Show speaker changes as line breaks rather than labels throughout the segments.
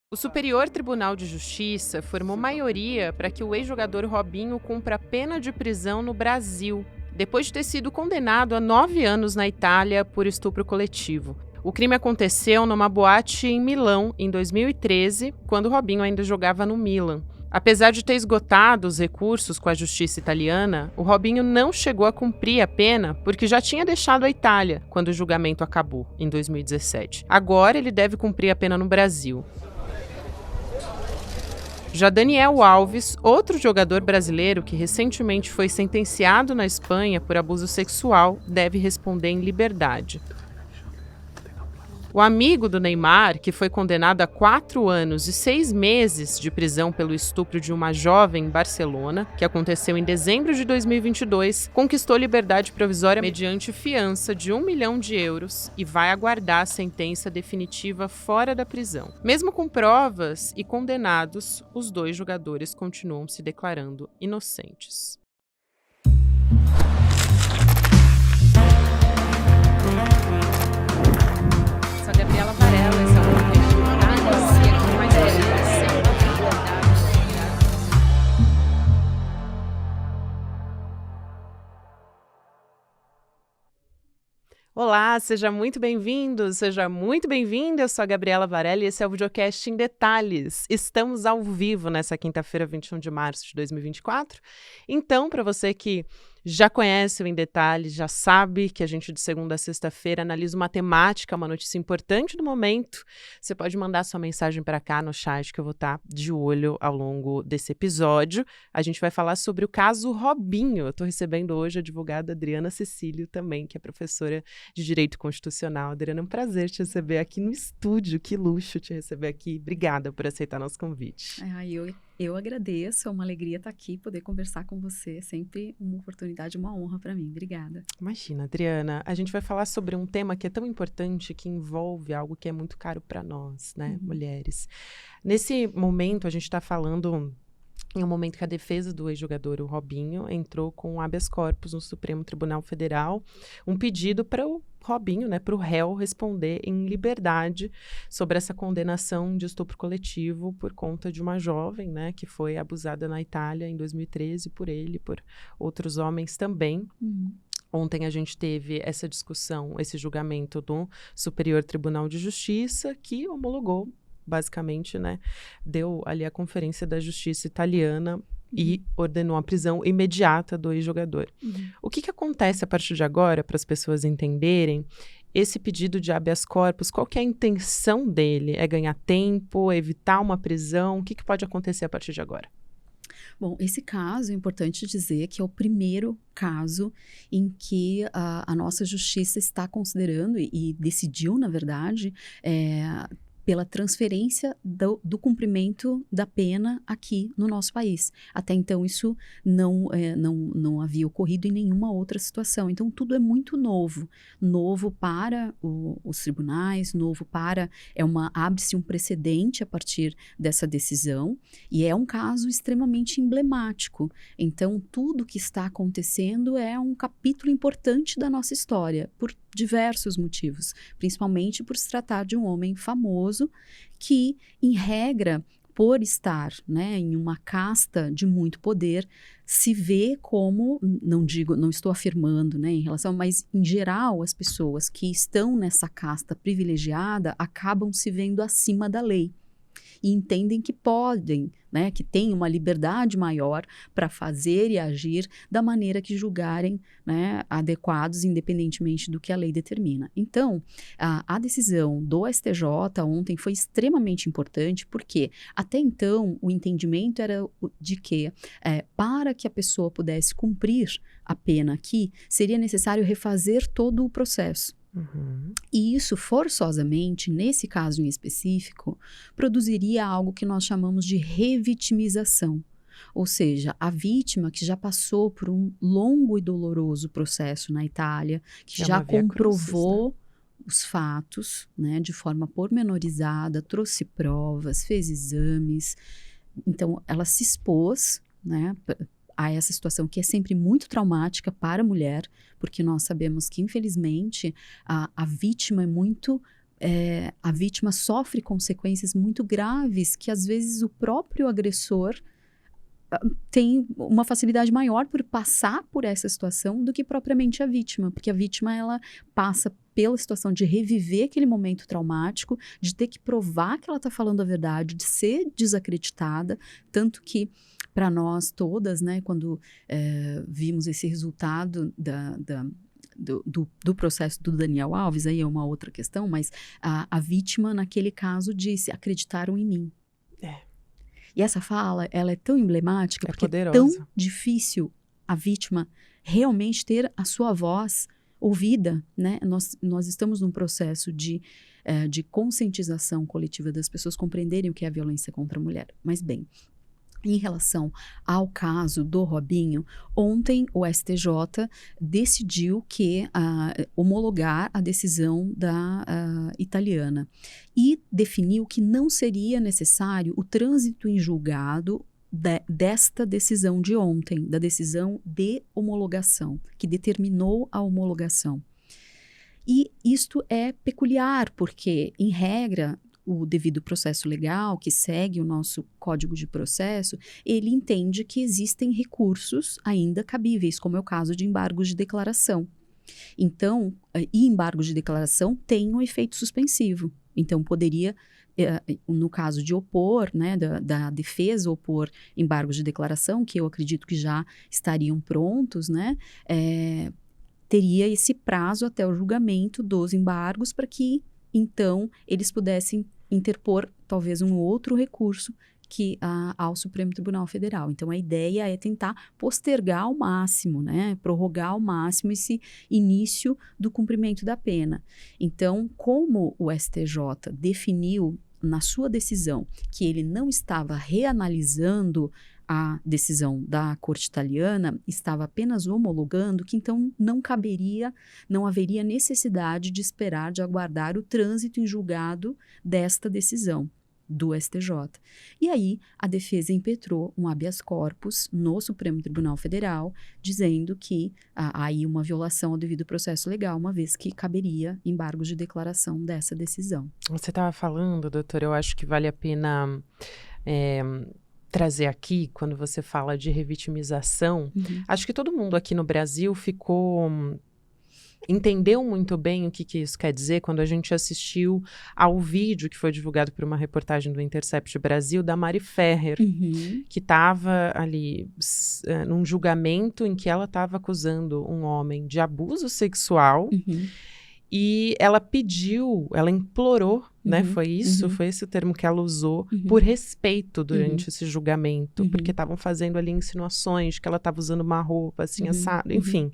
O Superior Tribunal de Justiça formou maioria para que o ex-jogador Robinho cumpra pena de prisão no Brasil, depois de ter sido condenado a 9 anos na Itália por estupro coletivo. O crime aconteceu numa boate em Milão, em 2013, quando Robinho ainda jogava no Milan. Apesar de ter esgotado os recursos com a justiça italiana, o Robinho não chegou a cumprir a pena porque já tinha deixado a Itália quando o julgamento acabou, em 2017. Agora ele deve cumprir a pena no Brasil. Já Daniel Alves, outro jogador brasileiro que recentemente foi sentenciado na Espanha por abuso sexual, deve responder em liberdade. O amigo do Neymar, que foi condenado a 4 anos e 6 meses de prisão pelo estupro de uma jovem em Barcelona, que aconteceu em dezembro de 2022, conquistou liberdade provisória mediante fiança de 1 milhão de euros e vai aguardar a sentença definitiva fora da prisão. Mesmo com provas e condenados, os 2 jogadores continuam se declarando inocentes. Sou a Gabriela Varela, esse é o podcast Detalhes, e aqui mais Olá, seja muito bem-vindo, seja muito bem-vinda. Eu sou a Gabriela Varela e esse é o videocast em Detalhes. Estamos ao vivo nessa quinta-feira, 21 de março de 2024. Então, para você que já conhece o Em Detalhes, já sabe que a gente de segunda a sexta-feira analisa uma temática, uma notícia importante do momento. Você pode mandar sua mensagem para cá no chat que eu vou estar de olho ao longo desse episódio. A gente vai falar sobre o caso Robinho. Eu estou recebendo hoje a advogada Adriana Cecílio também, que é professora de Direito Constitucional. Adriana, é um prazer te receber aqui no estúdio. Que luxo te receber aqui. Obrigada por aceitar nosso convite.
Eu agradeço, é uma alegria estar aqui, poder conversar com você. É sempre uma oportunidade, uma honra para mim. Obrigada.
Imagina, Adriana, a gente vai falar sobre um tema que é tão importante, que envolve algo que é muito caro para nós, né, mulheres. Nesse momento, a gente está falando em um momento que a defesa do ex-jogador, o Robinho, entrou com um habeas corpus no Supremo Tribunal Federal, um pedido para o Robinho, né, para o réu responder em liberdade sobre essa condenação de estupro coletivo por conta de uma jovem, né, que foi abusada na Itália em 2013 por ele, por outros homens também. Ontem a gente teve essa discussão, esse julgamento do Superior Tribunal de Justiça, que homologou, basicamente, né, deu ali a conferência da justiça italiana e ordenou a prisão imediata do ex-jogador. O que acontece a partir de agora, para as pessoas entenderem, esse pedido de habeas corpus, qual que é a intenção dele? É ganhar tempo, evitar uma prisão? O que pode acontecer a partir de agora?
Bom, esse caso, é importante dizer que é o primeiro caso em que a nossa justiça está considerando e decidiu, na verdade, pela transferência do cumprimento da pena aqui no nosso país. Até então, isso não havia ocorrido em nenhuma outra situação. Então, tudo é muito novo. Novo para os tribunais, novo para... abre-se um precedente a partir dessa decisão, e é um caso extremamente emblemático. Então, tudo que está acontecendo é um capítulo importante da nossa história, por diversos motivos, principalmente por se tratar de um homem famoso que, em regra, por estar, né, em uma casta de muito poder, se vê como, não estou afirmando, né, em relação, mas em geral as pessoas que estão nessa casta privilegiada acabam se vendo acima da lei e entendem que podem, né, que têm uma liberdade maior para fazer e agir da maneira que julgarem, né, adequados, independentemente do que a lei determina. Então, a decisão do STJ ontem foi extremamente importante, porque até então o entendimento era de que, para que a pessoa pudesse cumprir a pena aqui, seria necessário refazer todo o processo. E isso, forçosamente, nesse caso em específico, produziria algo que nós chamamos de revitimização. Ou seja, a vítima que já passou por um longo e doloroso processo na Itália, que já comprovou os fatos, né, de forma pormenorizada, trouxe provas, fez exames. Então, ela se expôs, né, a essa situação que é sempre muito traumática para a mulher, porque nós sabemos que, infelizmente, a vítima é muito a vítima sofre consequências muito graves que às vezes o próprio agressor tem uma facilidade maior por passar por essa situação do que propriamente a vítima, porque a vítima ela passa pela situação de reviver aquele momento traumático, de ter que provar que ela está falando a verdade, de ser desacreditada, tanto que para nós todas, né, quando vimos esse resultado do processo do Daniel Alves, aí é uma outra questão, mas a vítima naquele caso disse, acreditaram em mim. E essa fala, ela é tão emblemática, porque
poderosa.
É tão difícil a vítima realmente ter a sua voz ouvida, né? Nós estamos num processo de conscientização coletiva das pessoas compreenderem o que é a violência contra a mulher. Mas bem, em relação ao caso do Robinho, ontem o STJ decidiu homologar a decisão da italiana e definiu que não seria necessário o trânsito em julgado desta decisão de ontem, da decisão de homologação, que determinou a homologação. E isto é peculiar, porque, em regra, o devido processo legal, que segue o nosso Código de Processo, ele entende que existem recursos ainda cabíveis, como é o caso de embargos de declaração. Então, embargos de declaração têm um efeito suspensivo. Então, poderia, no caso de opor, né, da defesa opor embargos de declaração, que eu acredito que já estariam prontos, né, teria esse prazo até o julgamento dos embargos para que, então, eles pudessem interpor talvez um outro recurso ao Supremo Tribunal Federal. Então, a ideia é tentar postergar ao máximo, né, prorrogar ao máximo esse início do cumprimento da pena. Então, como o STJ definiu na sua decisão que ele não estava reanalisando a decisão da Corte Italiana, estava apenas homologando, que então não haveria necessidade de esperar, de aguardar o trânsito em julgado desta decisão do STJ. E aí, a defesa impetrou um habeas corpus no Supremo Tribunal Federal, dizendo que há aí uma violação ao devido processo legal, uma vez que caberia embargos de declaração dessa decisão.
Você estava falando, doutora, eu acho que vale a pena trazer aqui, quando você fala de revitimização, acho que todo mundo aqui no Brasil entendeu muito bem o que isso quer dizer quando a gente assistiu ao vídeo que foi divulgado por uma reportagem do Intercept Brasil da Mari Ferrer, que estava ali num julgamento em que ela estava acusando um homem de abuso sexual. E ela implorou, né? Foi esse o termo que ela usou, por respeito durante esse julgamento, porque estavam fazendo ali insinuações de que ela estava usando uma roupa assim, assado, enfim.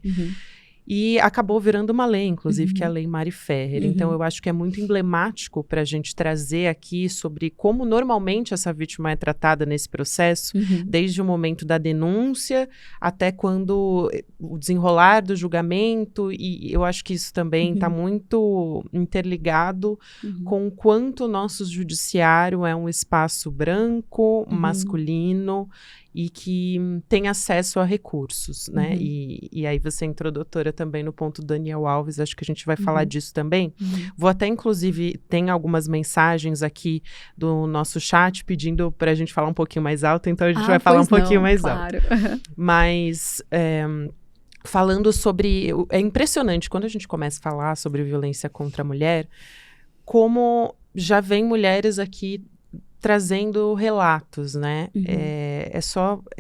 E acabou virando uma lei, inclusive, que é a Lei Mari Ferrer. Então, eu acho que é muito emblemático para a gente trazer aqui sobre como normalmente essa vítima é tratada nesse processo, desde o momento da denúncia até quando o desenrolar do julgamento. E eu acho que isso também está muito interligado com o quanto o nosso judiciário é um espaço branco, masculino, e que tem acesso a recursos, né? E aí você entrou, doutora, também no ponto do Daniel Alves, acho que a gente vai falar disso também. Vou até, inclusive, tem algumas mensagens aqui do nosso chat pedindo para a gente falar um pouquinho mais alto, então a gente vai falar um pouquinho mais alto. Mas falando sobre... É impressionante, quando a gente começa a falar sobre violência contra a mulher, como já vem mulheres aqui trazendo relatos, né?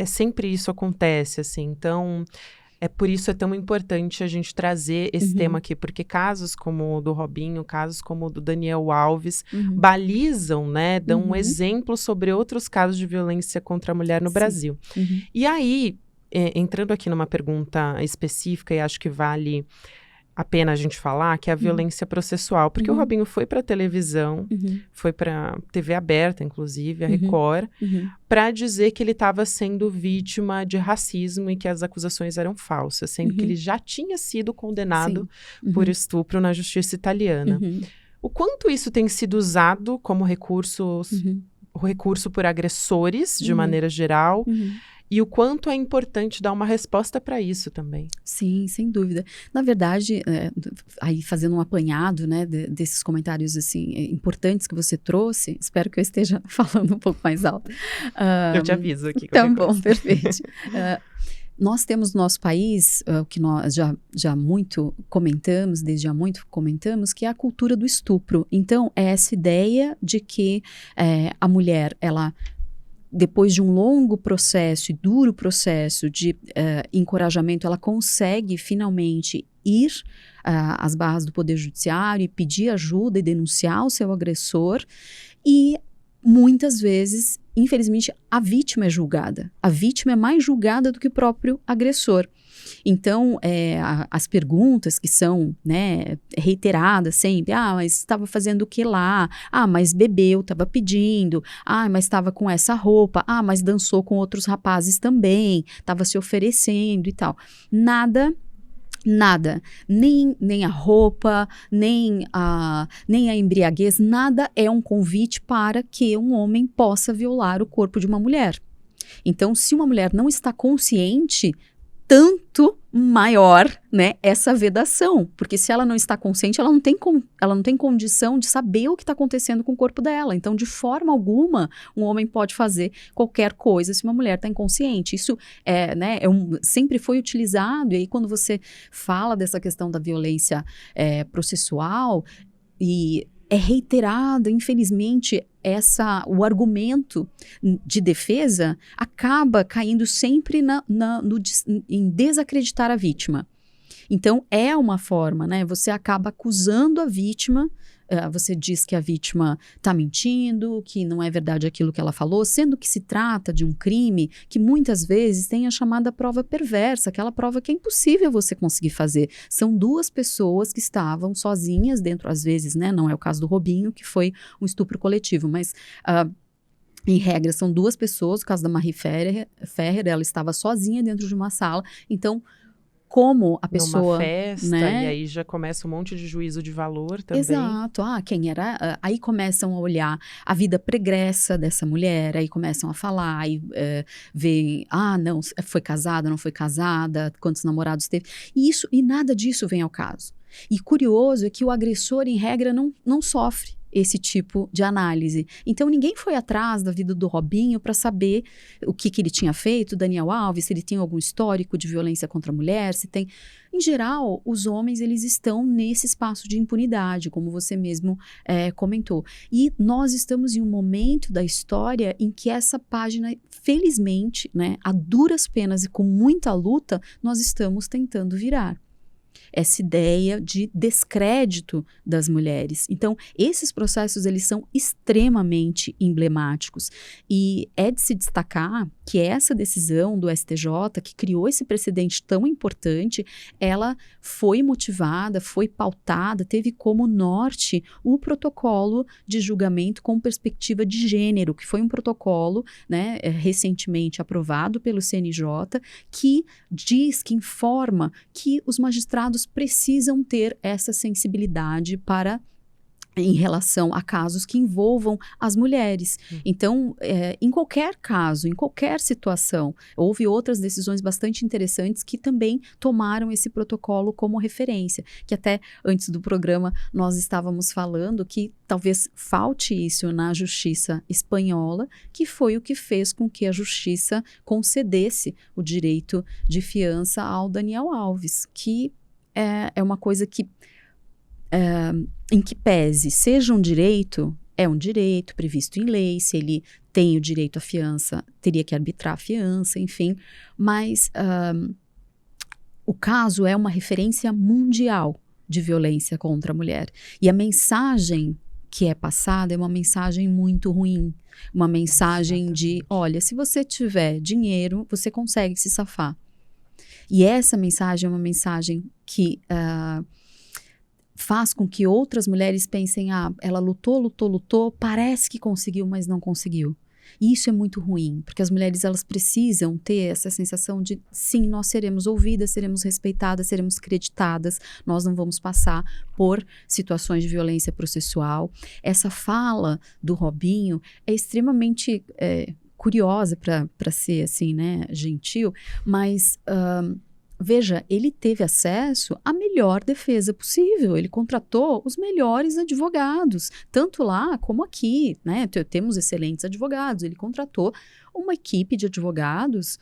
Sempre isso acontece, assim. Então, por isso é tão importante a gente trazer esse tema aqui, porque casos como o do Robinho, casos como o do Daniel Alves, balizam, né? Dão um exemplo sobre outros casos de violência contra a mulher no Brasil. E aí, entrando aqui numa pergunta específica, e acho que vale a pena a gente falar, que é a violência processual. Porque o Robinho foi para a televisão, foi para TV aberta, inclusive, a Record, para dizer que ele estava sendo vítima de racismo e que as acusações eram falsas, sendo que ele já tinha sido condenado por estupro na justiça italiana. O quanto isso tem sido usado como recurso por agressores, de maneira geral, E o quanto é importante dar uma resposta para isso também.
Sim, sem dúvida. Na verdade, aí fazendo um apanhado, né, desses comentários assim importantes que você trouxe, espero que eu esteja falando um pouco mais alto.
Eu te aviso aqui.
Tá bom, perfeito. Nós temos no nosso país, o que nós já muito comentamos, desde há muito comentamos, que é a cultura do estupro. Então, é essa ideia de que a mulher, ela, depois de um longo processo e duro processo de encorajamento, ela consegue finalmente ir às barras do Poder Judiciário e pedir ajuda e denunciar o seu agressor, e muitas vezes, infelizmente, a vítima é julgada. A vítima é mais julgada do que o próprio agressor. Então, as perguntas que são, né, reiteradas sempre, mas estava fazendo o que lá? Mas bebeu, estava pedindo. Mas estava com essa roupa. Mas dançou com outros rapazes também. Estava se oferecendo e tal. Nada, nem a roupa, nem a embriaguez, nada é um convite para que um homem possa violar o corpo de uma mulher. Então, se uma mulher não está consciente, tanto maior, né, essa vedação, porque se ela não está consciente, ela não tem condição de saber o que está acontecendo com o corpo dela. Então, de forma alguma, um homem pode fazer qualquer coisa se uma mulher está inconsciente. Isso sempre foi utilizado, e aí quando você fala dessa questão da violência processual, e é reiterado, infelizmente, o argumento de defesa acaba caindo sempre em desacreditar a vítima. Então, é uma forma, né? Você acaba acusando a vítima, você diz que a vítima está mentindo, que não é verdade aquilo que ela falou, sendo que se trata de um crime que muitas vezes tem a chamada prova perversa, aquela prova que é impossível você conseguir fazer. São duas pessoas que estavam sozinhas dentro, às vezes, né? Não é o caso do Robinho, que foi um estupro coletivo, mas em regra são duas pessoas. No caso da Marie Ferrer, ela estava sozinha dentro de uma sala, então como a pessoa...
Numa festa,
né?
E aí já começa um monte de juízo de valor também.
Exato. Quem era... Aí começam a olhar a vida pregressa dessa mulher, aí começam a falar, aí veem, não, foi casada, não foi casada, quantos namorados teve. E nada disso vem ao caso. E curioso é que o agressor, em regra, não sofre esse tipo de análise. Então, ninguém foi atrás da vida do Robinho para saber o que ele tinha feito, Daniel Alves, se ele tem algum histórico de violência contra a mulher, se tem... Em geral, os homens, eles estão nesse espaço de impunidade, como você mesmo comentou. E nós estamos em um momento da história em que essa página, felizmente, né, a duras penas e com muita luta, nós estamos tentando virar. Essa ideia de descrédito das mulheres. Então, esses processos, eles são extremamente emblemáticos. E é de se destacar que essa decisão do STJ, que criou esse precedente tão importante, ela foi motivada, foi pautada, teve como norte o protocolo de julgamento com perspectiva de gênero, que foi um protocolo, né, recentemente aprovado pelo CNJ, que diz, que informa que os magistrados precisam ter essa sensibilidade em relação a casos que envolvam as mulheres. Então, em qualquer caso, em qualquer situação, houve outras decisões bastante interessantes que também tomaram esse protocolo como referência, que até antes do programa nós estávamos falando que talvez falte isso na justiça espanhola, que foi o que fez com que a justiça concedesse o direito de fiança ao Daniel Alves, que é uma coisa que, em que pese, seja um direito, é um direito previsto em lei, se ele tem o direito à fiança, teria que arbitrar a fiança, enfim, mas o caso é uma referência mundial de violência contra a mulher. E a mensagem que é passada é uma mensagem muito ruim, uma mensagem de, olha, se você tiver dinheiro, você consegue se safar. E essa mensagem é uma mensagem que faz com que outras mulheres pensem, ela lutou, parece que conseguiu, mas não conseguiu. E isso é muito ruim, porque as mulheres, elas precisam ter essa sensação de, sim, nós seremos ouvidas, seremos respeitadas, seremos creditadas, nós não vamos passar por situações de violência processual. Essa fala do Robinho é extremamente curiosa para ser assim, né, gentil, mas veja, ele teve acesso à melhor defesa possível, ele contratou os melhores advogados, tanto lá como aqui, né, temos excelentes advogados, ele contratou uma equipe de advogados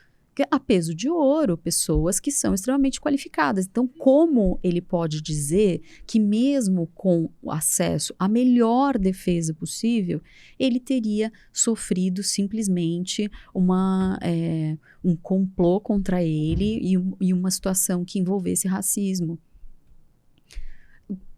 a peso de ouro, pessoas que são extremamente qualificadas. Então, como ele pode dizer que mesmo com o acesso à melhor defesa possível, ele teria sofrido simplesmente um complô contra ele e uma situação que envolvesse racismo?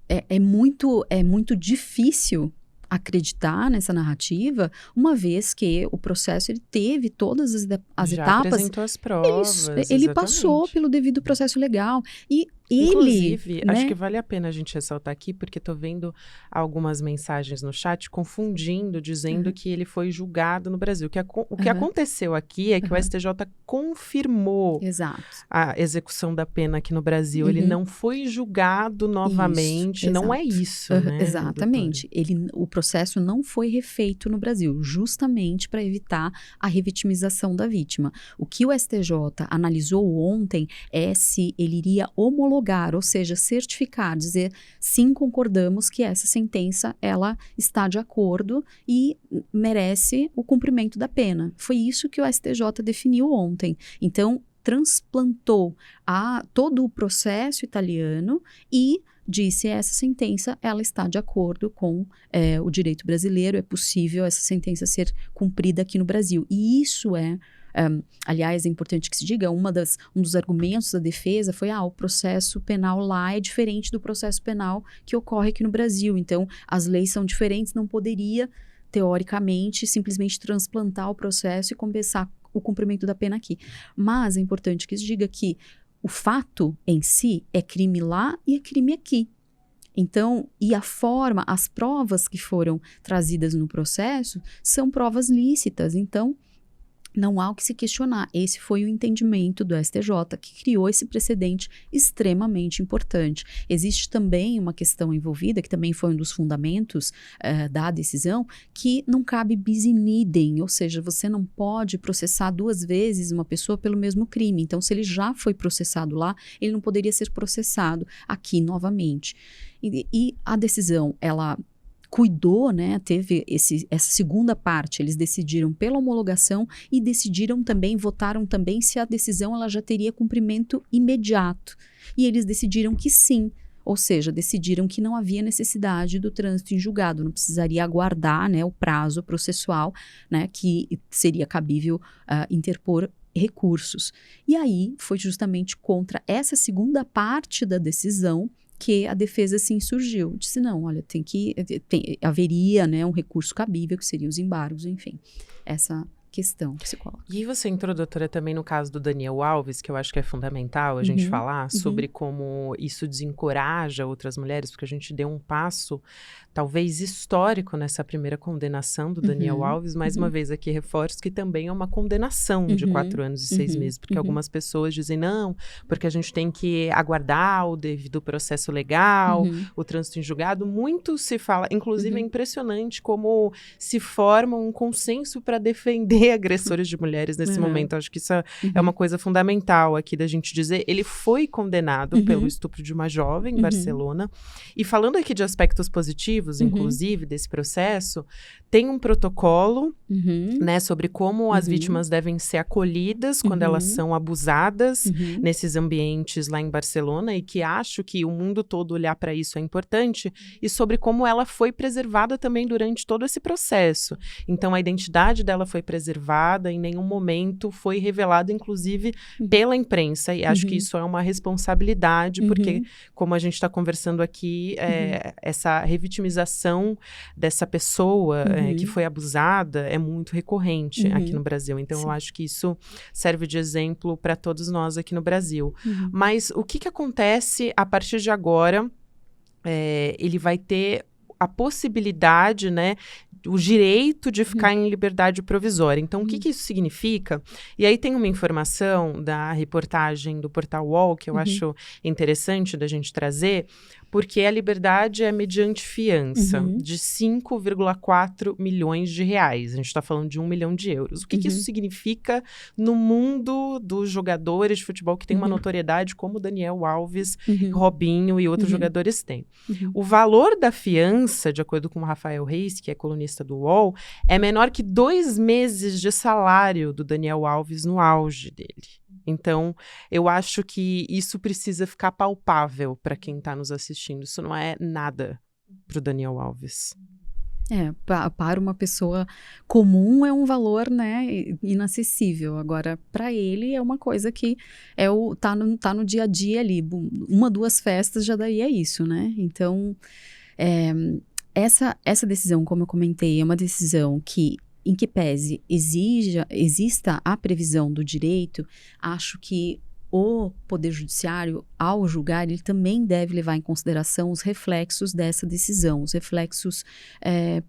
É muito difícil acreditar nessa narrativa, uma vez que o processo ele teve todas as
Já
etapas.
apresentou as provas,
Ele passou pelo devido processo legal. E
inclusive,
né?
acho que vale a pena a gente ressaltar aqui, porque estou vendo algumas mensagens no chat confundindo, dizendo que ele foi julgado no Brasil. O que aconteceu aqui é que o STJ confirmou a execução da pena aqui no Brasil. Ele não foi julgado novamente, não é isso, né?
Exatamente. O processo não foi refeito no Brasil, justamente para evitar a revitimização da vítima. O que o STJ analisou ontem é se ele iria homologar, ou seja, certificar, dizer sim, concordamos que essa sentença ela está de acordo e merece o cumprimento da pena. Foi isso que o STJ definiu ontem. Então, transplantou todo o processo italiano e disse essa sentença ela está de acordo com o direito brasileiro, é possível essa sentença ser cumprida aqui no Brasil. E isso aliás, é importante que se diga, um dos argumentos da defesa foi o processo penal lá é diferente do processo penal que ocorre aqui no Brasil. Então, as leis são diferentes, não poderia, teoricamente, simplesmente transplantar o processo e começar o cumprimento da pena aqui. Mas é importante que se diga que o fato em si é crime lá e é crime aqui. Então, e a forma, as provas que foram trazidas no processo são provas lícitas. Então, não há o que se questionar. Esse foi o entendimento do STJ que criou esse precedente extremamente importante. Existe também uma questão envolvida, que também foi um dos fundamentos da decisão, que não cabe bis in idem, ou seja, você não pode processar duas vezes uma pessoa pelo mesmo crime. Então, se ele já foi processado lá, ele não poderia ser processado aqui novamente. E a decisão, ela cuidou, né, teve essa segunda parte, eles decidiram pela homologação e votaram também se a decisão ela já teria cumprimento imediato. E eles decidiram que sim, ou seja, decidiram que não havia necessidade do trânsito em julgado, não precisaria aguardar, né, o prazo processual, né, que seria cabível interpor recursos. E aí foi justamente contra essa segunda parte da decisão que a defesa se insurgiu. Disse, não, olha, haveria, né, um recurso cabível, que seriam os embargos, enfim, essa questão que se coloca.
E você entrou, doutora, também no caso do Daniel Alves, que eu acho que é fundamental a gente falar sobre como isso desencoraja outras mulheres, porque a gente deu um passo, talvez histórico, nessa primeira condenação do Daniel Alves. Mais uma vez aqui reforço que também é uma condenação de 4 anos e 6 meses, porque algumas pessoas dizem, não, porque a gente tem que aguardar o devido processo legal, o trânsito em julgado. Muito se fala, inclusive é impressionante como se forma um consenso para defender agressores de mulheres nesse momento. Acho que isso é uma coisa fundamental aqui da gente dizer. Ele foi condenado pelo estupro de uma jovem em Barcelona. E falando aqui de aspectos positivos, inclusive, desse processo, tem um protocolo, né, sobre como as vítimas devem ser acolhidas quando elas são abusadas nesses ambientes lá em Barcelona, e que acho que o mundo todo olhar para isso é importante, e sobre como ela foi preservada também durante todo esse processo. Então, a identidade dela foi preservada, em nenhum momento foi revelado, inclusive, pela imprensa, e acho que isso é uma responsabilidade, porque, como a gente está conversando aqui, essa revitimização dessa pessoa que foi abusada é muito recorrente aqui no Brasil. Então, eu acho que isso serve de exemplo para todos nós aqui no Brasil. Mas o que acontece a partir de agora? Ele vai ter a possibilidade, né, o direito de ficar em liberdade provisória. Então, o que isso significa? E aí tem uma informação da reportagem do portal UOL que eu acho interessante da gente trazer, porque a liberdade é mediante fiança de 5,4 milhões de reais. A gente está falando de 1 milhão de euros. O que isso significa no mundo dos jogadores de futebol que tem uma notoriedade como Daniel Alves, Robinho e outros jogadores têm? O valor da fiança, de acordo com o Rafael Reis, que é colunista do UOL, é menor que 2 meses de salário do Daniel Alves no auge dele. Então, eu acho que isso precisa ficar palpável para quem está nos assistindo. Isso não é nada para o Daniel Alves.
Para uma pessoa comum é um valor, né, inacessível. Agora, para ele é uma coisa que tá no dia a dia ali. 1, 2 festas já daria isso, né? Então, essa decisão, como eu comentei, é uma decisão que, em que pese exista a previsão do direito, acho que o Poder Judiciário, ao julgar, ele também deve levar em consideração os reflexos dessa decisão, os reflexos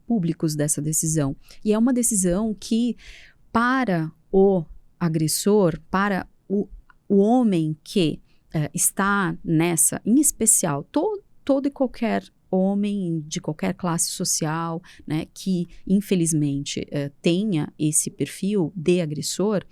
públicos dessa decisão. E é uma decisão que, para o agressor, para o homem que está nessa, em especial, todo e qualquer homem de qualquer classe social, né, que infelizmente tenha esse perfil de agressor,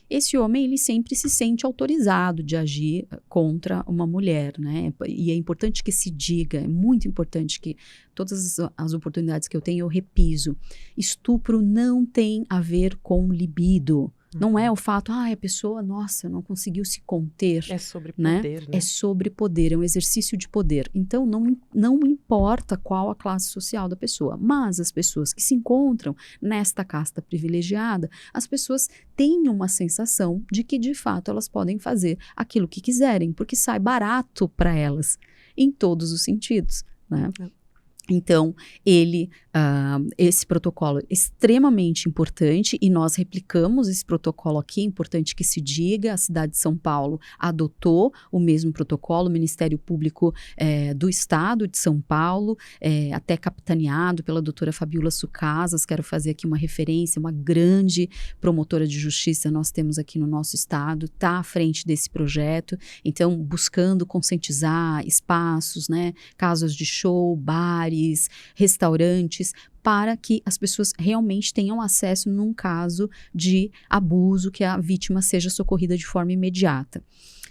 esse homem ele sempre se sente autorizado de agir contra uma mulher, né? E é importante que se diga, é muito importante que todas as oportunidades que eu tenho, eu repiso. Estupro não tem a ver com libido. Não é o fato, a pessoa, nossa, não conseguiu se conter.
É sobre
né?
poder, né?
É sobre poder, é um exercício de poder. Então, não importa qual a classe social da pessoa, mas as pessoas que se encontram nesta casta privilegiada, as pessoas têm uma sensação de que, de fato, elas podem fazer aquilo que quiserem, porque sai barato para elas, em todos os sentidos, né? Então, esse protocolo é extremamente importante e nós replicamos esse protocolo aqui, é importante que se diga, a cidade de São Paulo adotou o mesmo protocolo, o Ministério Público do Estado de São Paulo, até capitaneado pela doutora Fabiola Sucasas, quero fazer aqui uma referência, uma grande promotora de justiça nós temos aqui no nosso estado, está à frente desse projeto, então buscando conscientizar espaços, né, casas de show, bares, restaurantes, para que as pessoas realmente tenham acesso num caso de abuso, que a vítima seja socorrida de forma imediata.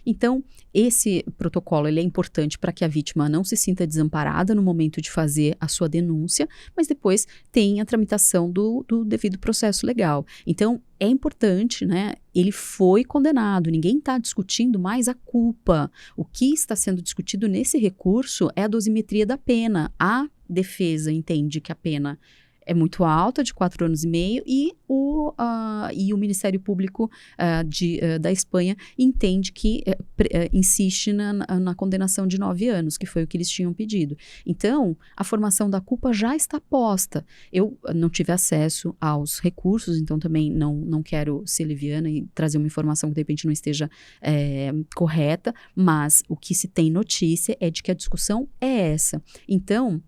Então, esse protocolo ele é importante para que a vítima não se sinta desamparada no momento de fazer a sua denúncia, mas depois tem a tramitação do devido processo legal. Então, é importante, né? Ele foi condenado, ninguém está discutindo mais a culpa. O que está sendo discutido nesse recurso é a dosimetria da pena. A defesa entende que a pena é muito alta, de 4 anos e meio, e o Ministério Público da Espanha entende que insiste na condenação de 9 anos, que foi o que eles tinham pedido. Então, a formação da culpa já está posta. Eu não tive acesso aos recursos, então também não quero ser leviana e trazer uma informação que de repente não esteja correta, mas o que se tem notícia é de que a discussão é essa. Então,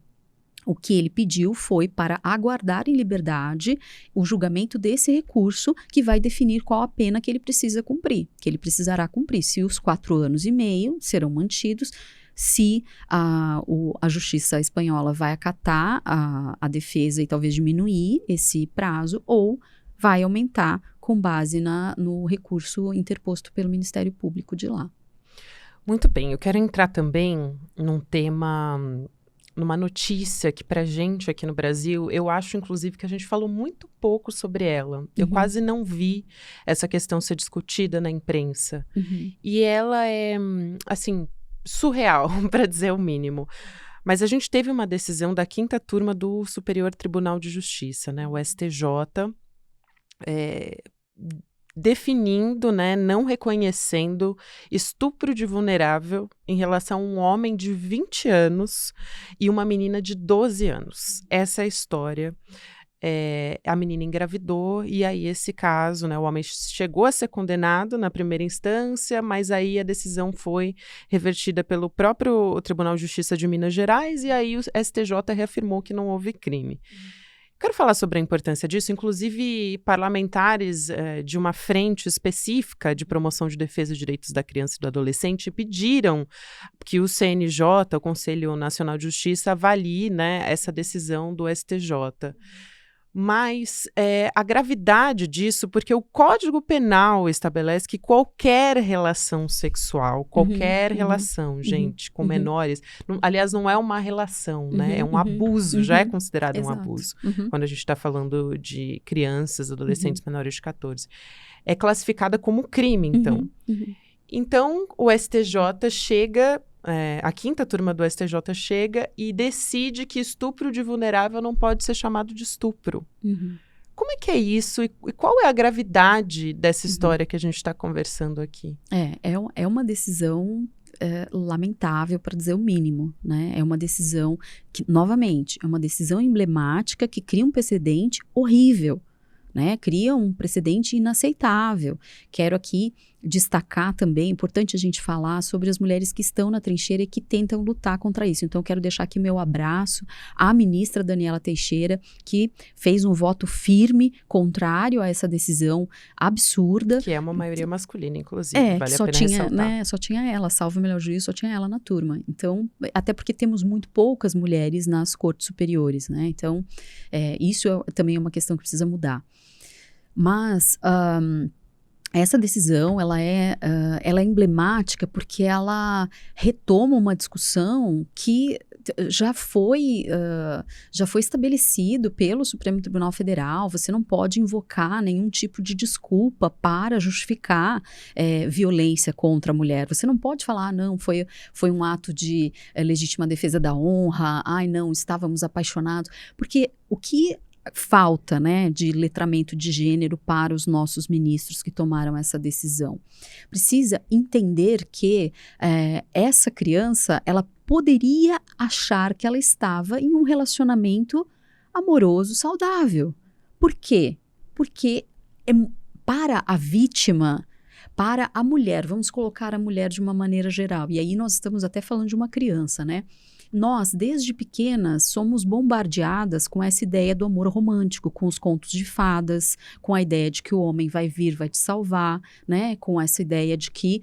o que ele pediu foi para aguardar em liberdade o julgamento desse recurso que vai definir qual a pena que ele precisa cumprir, que ele precisará cumprir, se os 4 anos e meio serão mantidos, se a justiça espanhola vai acatar a defesa e talvez diminuir esse prazo ou vai aumentar com base no recurso interposto pelo Ministério Público de lá.
Muito bem, eu quero entrar também num tema, numa notícia que pra gente aqui no Brasil, eu acho inclusive que a gente falou muito pouco sobre ela. Eu quase não vi essa questão ser discutida na imprensa. E ela é, assim, surreal, para dizer o mínimo. Mas a gente teve uma decisão da 5ª turma do Superior Tribunal de Justiça, né, o STJ, definindo, né, não reconhecendo estupro de vulnerável em relação a um homem de 20 anos e uma menina de 12 anos. Essa é a história. a menina engravidou, e aí esse caso, né, o homem chegou a ser condenado na primeira instância, mas aí a decisão foi revertida pelo próprio Tribunal de Justiça de Minas Gerais, e aí o STJ reafirmou que não houve crime. Quero falar sobre a importância disso, inclusive parlamentares de uma frente específica de promoção de defesa de direitos da criança e do adolescente pediram que o CNJ, o Conselho Nacional de Justiça, avalie, né, essa decisão do STJ. Mas a gravidade disso, porque o Código Penal estabelece que qualquer relação sexual, qualquer relação, gente, com menores, aliás, não é uma relação, né? É um abuso, já é considerado um abuso, quando a gente está falando de crianças, adolescentes menores de 14. É classificada como crime, então. Então, o STJ chega... a quinta turma do STJ chega e decide que estupro de vulnerável não pode ser chamado de estupro. Como é que é isso? E qual é a gravidade dessa história que a gente está conversando aqui?
É uma decisão lamentável, para dizer o mínimo, né? É uma decisão que, novamente, é uma decisão emblemática que cria um precedente horrível, né? Cria um precedente inaceitável. Quero aqui destacar também, é importante a gente falar sobre as mulheres que estão na trincheira e que tentam lutar contra isso. Então, quero deixar aqui meu abraço à ministra Daniela Teixeira, que fez um voto firme, contrário a essa decisão absurda.
Que é uma maioria masculina, inclusive, vale a pena ressaltar.
Né, só tinha ela, salvo o melhor juízo, só tinha ela na turma. Então, até porque temos muito poucas mulheres nas cortes superiores, né? Então, isso também é uma questão que precisa mudar. Mas... essa decisão, ela é emblemática porque ela retoma uma discussão que já foi estabelecido pelo Supremo Tribunal Federal. Você não pode invocar nenhum tipo de desculpa para justificar violência contra a mulher. Você não pode falar, não, foi um ato de legítima defesa da honra, não, estávamos apaixonados. Porque o que falta, né, de letramento de gênero para os nossos ministros que tomaram essa decisão. Precisa entender que essa criança, ela poderia achar que ela estava em um relacionamento amoroso saudável. Por quê? Porque para a vítima, para a mulher, vamos colocar a mulher de uma maneira geral, e aí nós estamos até falando de uma criança, né? Nós, desde pequenas, somos bombardeadas com essa ideia do amor romântico, com os contos de fadas, com a ideia de que o homem vai vir, vai te salvar, né? Com essa ideia de que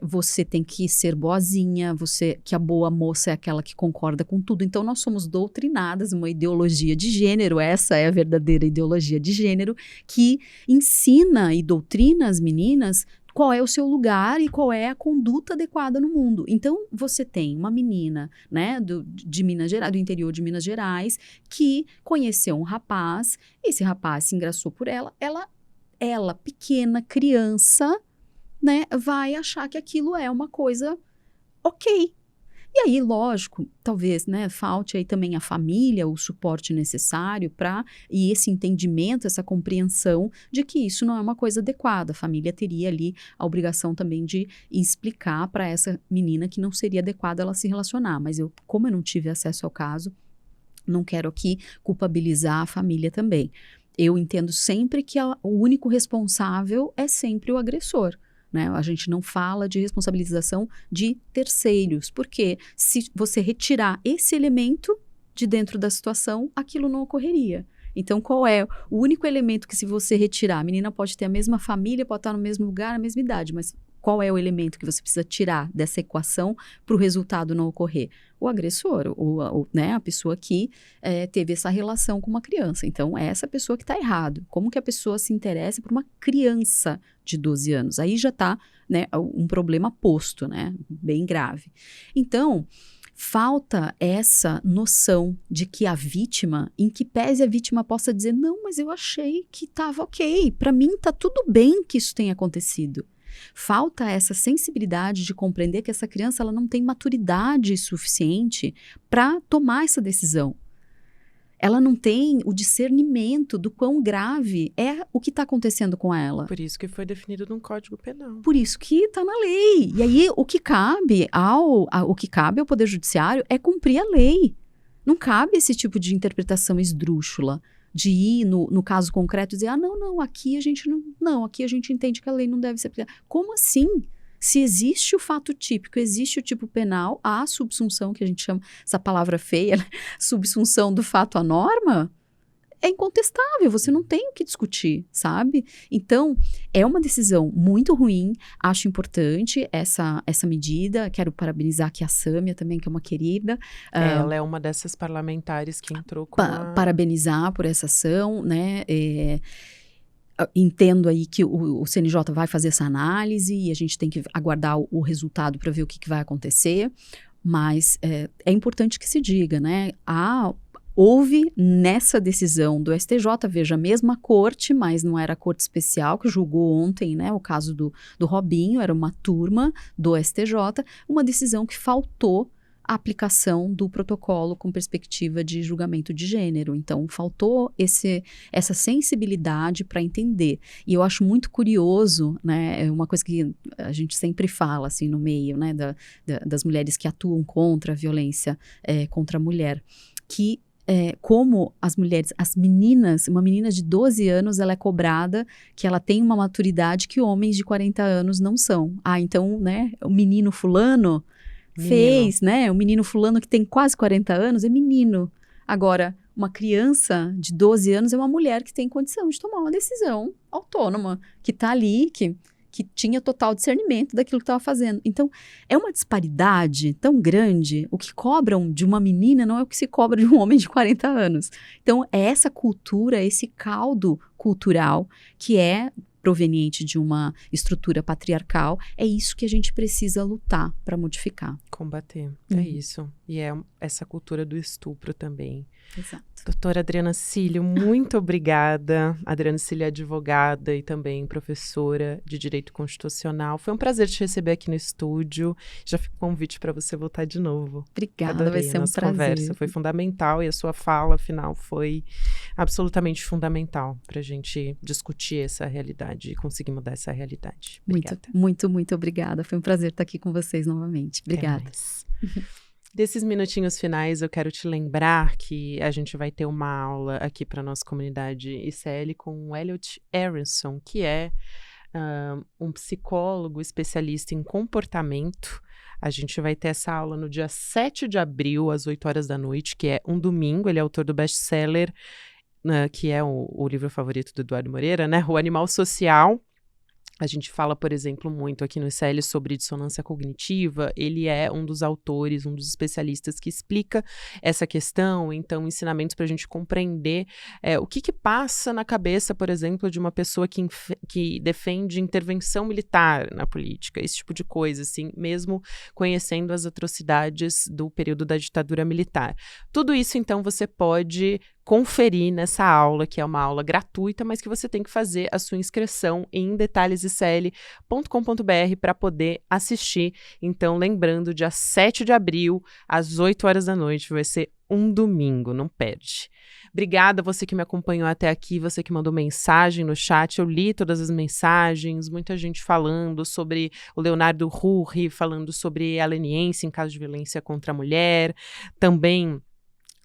você tem que ser boazinha, que a boa moça é aquela que concorda com tudo. Então, nós somos doutrinadas, uma ideologia de gênero, essa é a verdadeira ideologia de gênero, que ensina e doutrina as meninas qual é o seu lugar e qual é a conduta adequada no mundo. Então, você tem uma menina, né, de Minas Gerais, do interior de Minas Gerais, que conheceu um rapaz, esse rapaz se engraçou por ela, pequena criança, né, vai achar que aquilo é uma coisa ok. E aí, lógico, talvez, né, falte aí também a família, o suporte necessário e esse entendimento, essa compreensão de que isso não é uma coisa adequada. A família teria ali a obrigação também de explicar para essa menina que não seria adequado ela se relacionar. Mas como eu não tive acesso ao caso, não quero aqui culpabilizar a família também. Eu entendo sempre que o único responsável é sempre o agressor. Né? A gente não fala de responsabilização de terceiros, porque se você retirar esse elemento de dentro da situação, aquilo não ocorreria. Então, qual é o único elemento que, se você retirar, a menina pode ter a mesma família, pode estar no mesmo lugar, a mesma idade, mas qual é o elemento que você precisa tirar dessa equação para o resultado não ocorrer? O agressor, né, a pessoa que teve essa relação com uma criança. Então, é essa pessoa que está errado. Como que a pessoa se interessa por uma criança de 12 anos? Aí já está, né, um problema posto, né, bem grave. Então, falta essa noção de que a vítima, em que pese a vítima possa dizer, não, mas eu achei que estava ok, para mim está tudo bem que isso tenha acontecido. Falta essa sensibilidade de compreender que essa criança ela não tem maturidade suficiente para tomar essa decisão. Ela não tem o discernimento do quão grave é o que está acontecendo com ela.
Por isso que foi definido no Código Penal.
Por isso que está na lei. E aí o que cabe ao Poder Judiciário é cumprir a lei. Não cabe esse tipo de interpretação esdrúxula de ir no caso concreto e dizer, não, aqui a gente aqui a gente entende que a lei não deve ser aplicada. Como assim? Se existe o fato típico, existe o tipo penal, há subsunção, que a gente chama, essa palavra feia, né? Subsunção do fato à norma, é incontestável, você não tem o que discutir, sabe? Então, é uma decisão muito ruim, acho importante essa medida, quero parabenizar aqui a Sâmia também, que é uma querida.
Ela é uma dessas parlamentares que entrou com
parabenizar por essa ação, né? Entendo aí que o CNJ vai fazer essa análise e a gente tem que aguardar o resultado para ver o que vai acontecer, mas é importante que se diga, né? Houve nessa decisão do STJ, veja, a mesma corte, mas não era a corte especial que julgou ontem, né, o caso do Robinho, era uma turma do STJ, uma decisão que faltou a aplicação do protocolo com perspectiva de julgamento de gênero. Então, faltou essa sensibilidade para entender. E eu acho muito curioso, né, é uma coisa que a gente sempre fala, assim, no meio, né, das mulheres que atuam contra a violência contra a mulher, que como as mulheres, as meninas, uma menina de 12 anos, ela é cobrada que ela tem uma maturidade que homens de 40 anos não são. Então, né, o menino fulano fez, né, o menino fulano que tem quase 40 anos é menino. Agora, uma criança de 12 anos é uma mulher que tem condição de tomar uma decisão autônoma, que está ali, que tinha total discernimento daquilo que estava fazendo. Então, é uma disparidade tão grande. O que cobram de uma menina não é o que se cobra de um homem de 40 anos. Então, é essa cultura, esse caldo cultural que é proveniente de uma estrutura patriarcal, é isso que a gente precisa lutar para modificar.
Combater, é isso. E é essa cultura do estupro também.
Exato.
Doutora Adriana Cílio, muito obrigada. Adriana Cílio é advogada e também professora de Direito Constitucional. Foi um prazer te receber aqui no estúdio. Já fica o convite para você voltar de novo.
Obrigada, vai ser um prazer.
Conversa foi fundamental e a sua fala final foi absolutamente fundamental para a gente discutir essa realidade e conseguir mudar essa realidade. Obrigada.
Muito obrigada. Foi um prazer estar aqui com vocês novamente. Obrigada.
Desses minutinhos finais, eu quero te lembrar que a gente vai ter uma aula aqui para a nossa comunidade ICL com o Elliot Aronson, que é um psicólogo especialista em comportamento. A gente vai ter essa aula no dia 7 de abril, às 8 horas da noite, que é um domingo. Ele é autor do best-seller, que é o livro favorito do Eduardo Moreira, né? O Animal Social. A gente fala, por exemplo, muito aqui no ICL sobre dissonância cognitiva. Ele é um dos autores, um dos especialistas que explica essa questão. Então, ensinamentos para a gente compreender o que passa na cabeça, por exemplo, de uma pessoa que defende intervenção militar na política, esse tipo de coisa, assim, mesmo conhecendo as atrocidades do período da ditadura militar. Tudo isso, então, você pode conferir nessa aula, que é uma aula gratuita, mas que você tem que fazer a sua inscrição em detalhesicl.com.br para poder assistir. Então, lembrando, dia 7 de abril, às 8 horas da noite, vai ser um domingo, não perde. Obrigada você que me acompanhou até aqui, você que mandou mensagem no chat, eu li todas as mensagens, muita gente falando sobre o Leonardo Rurri, falando sobre a leniência em caso de violência contra a mulher, também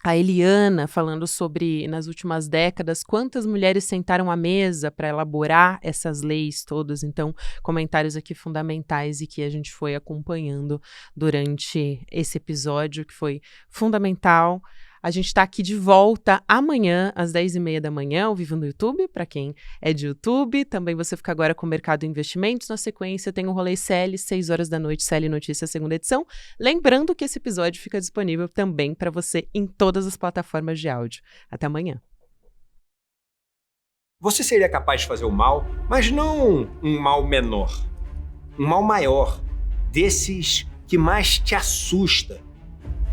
a Eliana falando sobre, nas últimas décadas, quantas mulheres sentaram à mesa para elaborar essas leis todas. Então, comentários aqui fundamentais e que a gente foi acompanhando durante esse episódio, que foi fundamental. A gente está aqui de volta amanhã, às 10h30 da manhã, ao vivo no YouTube, para quem é de YouTube. Também você fica agora com o Mercado Investimentos. Na sequência, tem o Rolê CL, 6 horas da noite, CL Notícias, segunda edição. Lembrando que esse episódio fica disponível também para você em todas as plataformas de áudio. Até amanhã.
Você seria capaz de fazer o mal, mas não um mal menor. Um mal maior, desses que mais te assusta.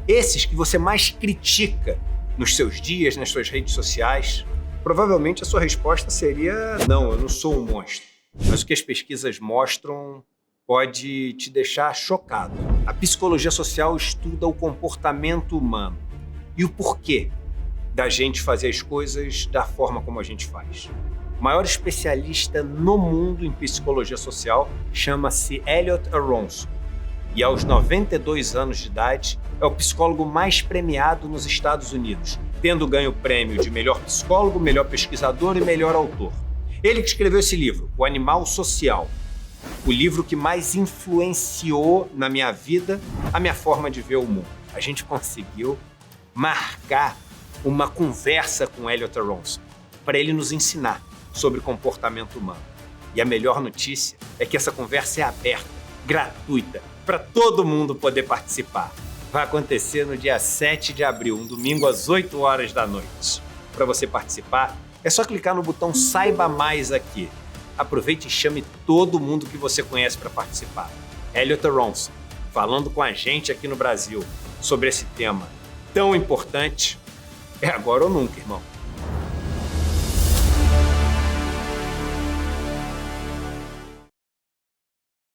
Esses que você mais critica nos seus dias, nas suas redes sociais. Provavelmente a sua resposta seria: não, eu não sou um monstro. Mas o que as pesquisas mostram pode te deixar chocado. A psicologia social estuda o comportamento humano e o porquê da gente fazer as coisas da forma como a gente faz. O maior especialista no mundo em psicologia social chama-se Elliot Aronson. E aos 92 anos de idade, é o psicólogo mais premiado nos Estados Unidos. tendo ganho o prêmio de melhor psicólogo, melhor pesquisador e melhor autor. Ele que escreveu esse livro, O Animal Social, o livro que mais influenciou na minha vida a minha forma de ver o mundo. A gente conseguiu marcar uma conversa com Elliot Aronson para ele nos ensinar sobre comportamento humano. E a melhor notícia é que essa conversa é aberta, gratuita, para todo mundo poder participar. Vai acontecer no dia 7 de abril, um domingo às 8 horas da noite. Para você participar, é só clicar no botão Saiba Mais aqui. Aproveite e chame todo mundo que você conhece para participar. Elliot Aronson, falando com a gente aqui no Brasil sobre esse tema tão importante. É agora ou nunca, irmão.